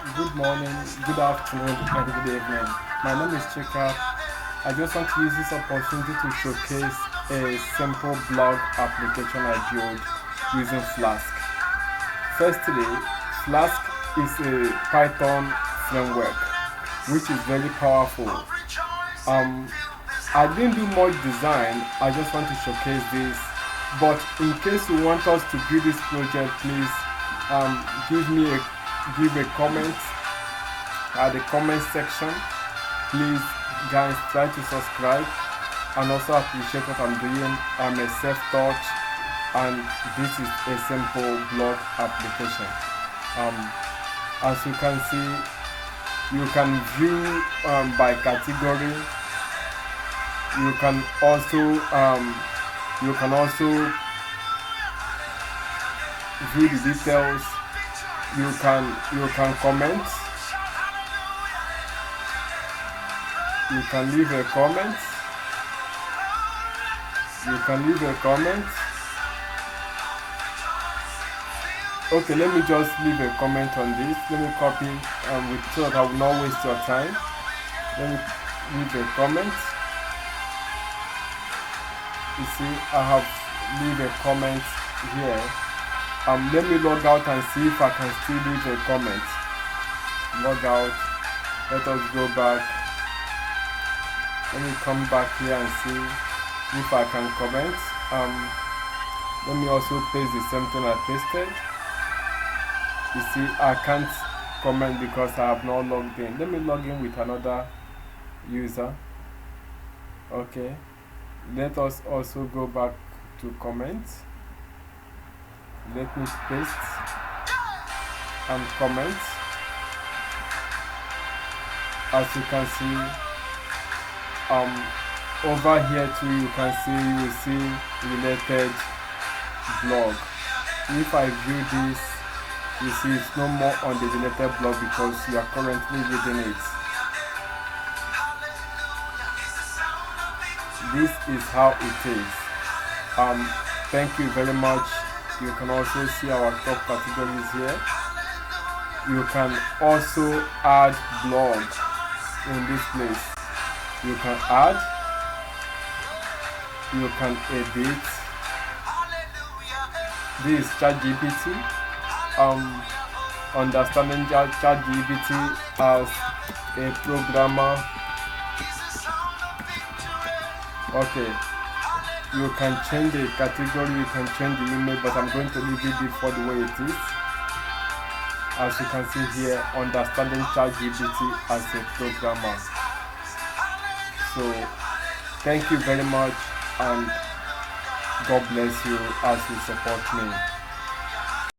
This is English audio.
Good morning, good afternoon, and good evening. My name is Chika. I just want to use this opportunity to showcase a simple blog application I built using Flask. Firstly, Flask is a Python framework which is very powerful. Um, I didn't do much design, I just want to showcase this. But in case you want us to build this project, please give a comment at the comment section. Please, guys, try to subscribe and also appreciate what I'm doing. I'm a self-taught, and this is a simple blog application. As you can see, you can view by category. You can also view the details. You can comment. You can leave a comment. Okay, let me just leave a comment on this. Let me copy so that I will not waste your time. Let me leave a comment. You see, I have leave a comment here. Let me log out and see if I can still leave a comment. Log out. Let us go back. Let me come back here and see if I can comment. Let me also paste the same thing I pasted. You see, I can't comment because I have not logged in. Let me log in with another user. Okay. Let us also go back to comment. Let me paste and comment. As you can see, over here too, you will see related blog. If I view this, you see it's no more on the related blog because you are currently reading it. This is how it is. Thank you very much. You can also see our top categories here. You can also add blog in this place. You can add, you can edit. This is ChatGPT. Understanding ChatGPT as a programmer. Okay, you can change the category, you can change the email, but I'm going to leave it default the way it is. As you can see here, understanding ChatGPT as a programmer. So, thank you very much, and God bless you as you support me.